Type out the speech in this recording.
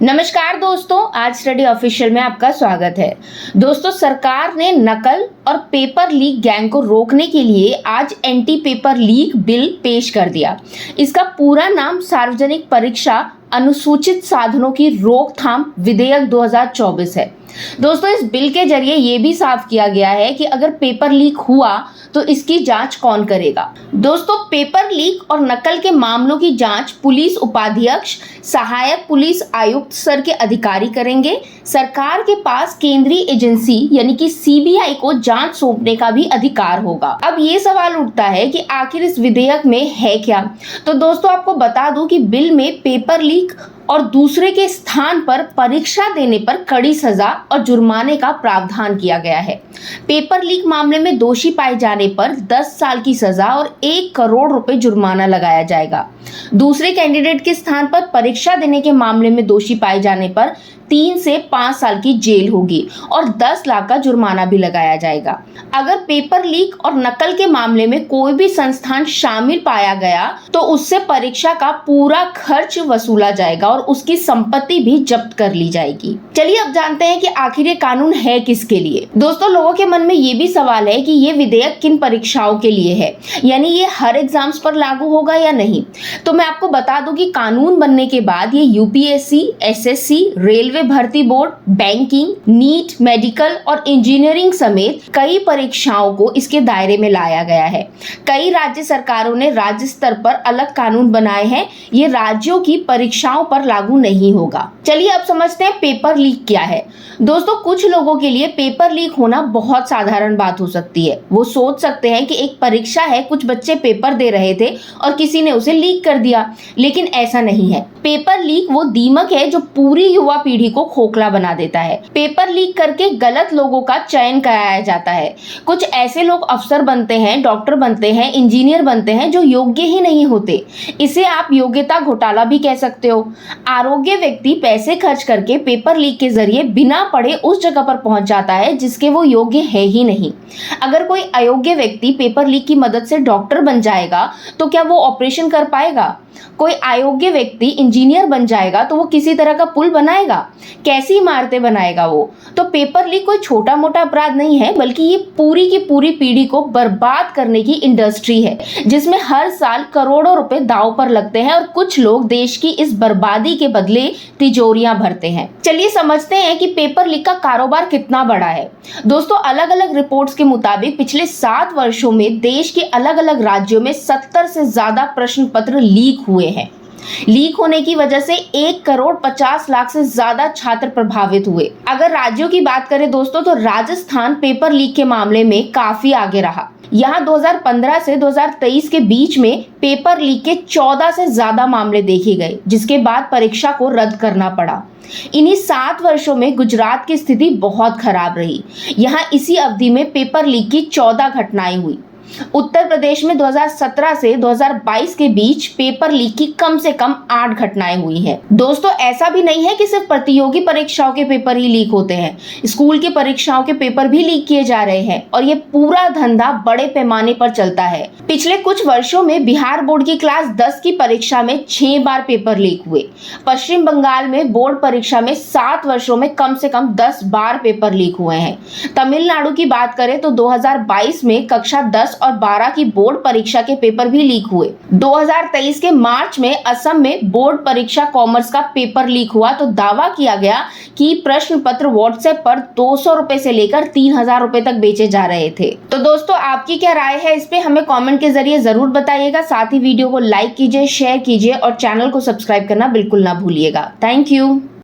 नमस्कार दोस्तों, आज स्टडी ऑफिशियल में आपका स्वागत है। दोस्तों, सरकार ने नकल और पेपर लीक गैंग को रोकने के लिए आज एंटी पेपर लीक बिल पेश कर दिया। इसका पूरा नाम सार्वजनिक परीक्षा अनुसूचित साधनों की रोकथाम विधेयक 2024 है। दोस्तों, इस बिल के जरिए ये भी साफ किया गया है कि अगर पेपर लीक हुआ तो इसकी जांच कौन करेगा। दोस्तों, पेपर लीक और नकल के मामलों की जांच पुलिस उपाध्यक्ष, सहायक पुलिस आयुक्त स्तर के अधिकारी करेंगे। सरकार के पास केंद्रीय एजेंसी यानी कि सीबीआई को जांच सौंपने का भी अधिकार होगा। अब ये सवाल उठता है कि आखिर इस विधेयक में है क्या। तो दोस्तों, आपको बता दूं कि बिल में पेपर लीक और दूसरे के स्थान पर परीक्षा देने पर कड़ी सजा और जुर्माने का प्रावधान किया गया है। पेपर लीक मामले में दोषी पाए जाने पर 10 साल की सजा और 1 करोड़ रुपए जुर्माना लगाया जाएगा। दूसरे कैंडिडेट के स्थान पर परीक्षा देने के मामले में दोषी पाए जाने पर 3 से 5 साल की जेल होगी और 10 लाख का जुर्माना भी लगाया जाएगा। अगर पेपर लीक और नकल के मामले में कोई भी संस्थान शामिल पाया गया तो उससे परीक्षा का पूरा खर्च वसूला जाएगा और उसकी संपत्ति भी जब्त कर ली जाएगी। चलिए अब जानते हैं कि आखिर ये कानून है किसके लिए। दोस्तों, लोगों के मन में ये भी सवाल है कि ये विधेयक किन परीक्षाओं के लिए है, यानी ये हर एग्जाम्स पर लागू होगा या नहीं। तो मैं आपको बता दूं कि कानून बनने के बाद ये यूपीएससी, एसएससी, रेलवे भर्ती बोर्ड, बैंकिंग, नीट, मेडिकल और इंजीनियरिंग समेत कई परीक्षाओं को इसके दायरे में लाया गया है। कई राज्य सरकारों ने राज्य स्तर पर अलग कानून बनाए हैं। ये राज्यों की परीक्षाओं पर लागू नहीं होगा। चलिए अब समझते हैं पेपर लीक क्या है। दोस्तों, कुछ लोगों के लिए पेपर लीक होना बहुत साधारण बात हो सकती है। वो सोच सकते हैं कि एक परीक्षा है, कुछ बच्चे पेपर दे रहे थे और किसी ने उसे लीक कर दिया, लेकिन ऐसा नहीं है। पेपर लीक वो दीमक है जो पूरी युवा पीढ़ी को खोखला बना देता है। पेपर लीक करके गलत लोगों का चयन कराया जाता है। कुछ ऐसे लोग अफसर बनते हैं, डॉक्टर बनते हैं, इंजीनियर बनते हैं जो योग्य ही नहीं होते। इसे आप योग्यता घोटाला भी कह सकते हो। आरोग्य व्यक्ति पैसे खर्च करके पेपर लीक के जरिए बिना पढ़े उस जगह पर पहुंच जाता है जिसके वो योग्य है ही नहीं। अगर कोई अयोग्य व्यक्ति पेपर लीक की मदद से डॉक्टर बन जाएगा तो क्या वो ऑपरेशन कर पाएगा? कोई अयोग्य व्यक्ति इंजीनियर बन जाएगा तो वो किसी तरह का पुल बनाएगा? कैसी इमारतें बनाएगा वो? तो पेपर लीक कोई छोटा मोटा अपराध नहीं है, बल्कि ये पूरी की पूरी पीढ़ी को बर्बाद करने की इंडस्ट्री है जिसमें हर साल करोड़ों रुपए दांव पर लगते हैं और कुछ लोग देश की इस बर्बादी के बदले तिजोरियां भरते हैं। चलिए समझते हैं कि पेपर लीक का कारोबार कितना बड़ा है। दोस्तों, अलग अलग रिपोर्ट्स के मुताबिक पिछले 7 वर्षों में देश के अलग अलग राज्यों में 70 से ज्यादा प्रश्न पत्र लीक हुए हैं। लीक होने की वजह से 1 करोड़ 50 लाख से ज्यादा छात्र प्रभावित हुए। अगर राज्यों की बात करें दोस्तों, तो राजस्थान पेपर लीक के मामले में काफी आगे रहा। यहाँ 2015 से 2023 के बीच में पेपर लीक के 14 से ज्यादा मामले देखे गए, जिसके बाद परीक्षा को रद्द करना पड़ा। इन्हीं 7 वर्षों में गुजरात की स्थिति बहुत खराब रही। यहाँ इसी अवधि में पेपर लीक की 14 घटनाएं हुई। उत्तर प्रदेश में 2017 से 2022 के बीच पेपर लीक की कम से कम 8 घटनाएं हुई हैं। दोस्तों, ऐसा भी नहीं है कि सिर्फ प्रतियोगी परीक्षाओं के पेपर ही लीक होते हैं। स्कूल की परीक्षाओं के पेपर भी लीक किए जा रहे हैं और ये पूरा धंधा बड़े पैमाने पर चलता है। पिछले कुछ वर्षों में बिहार बोर्ड की क्लास 10 की परीक्षा में 6 बार पेपर लीक हुए। पश्चिम बंगाल में बोर्ड परीक्षा में 7 वर्षों में कम से कम 10 बार पेपर लीक हुए हैं। तमिलनाडु की बात करें तो 2022 में कक्षा 10 और 12 की बोर्ड परीक्षा के पेपर भी लीक हुए। 2023 के मार्च में असम में बोर्ड परीक्षा कॉमर्स का पेपर लीक हुआ तो दावा किया गया कि प्रश्न पत्र व्हाट्सएप पर 200 रुपए से लेकर 3000 रुपए तक बेचे जा रहे थे। तो दोस्तों, आपकी क्या राय है इस पे हमें कमेंट के जरिए जरूर बताइएगा। साथ ही वीडियो को लाइक कीजिए, शेयर कीजिए और चैनल को सब्सक्राइब करना बिल्कुल ना भूलिएगा। Thank you.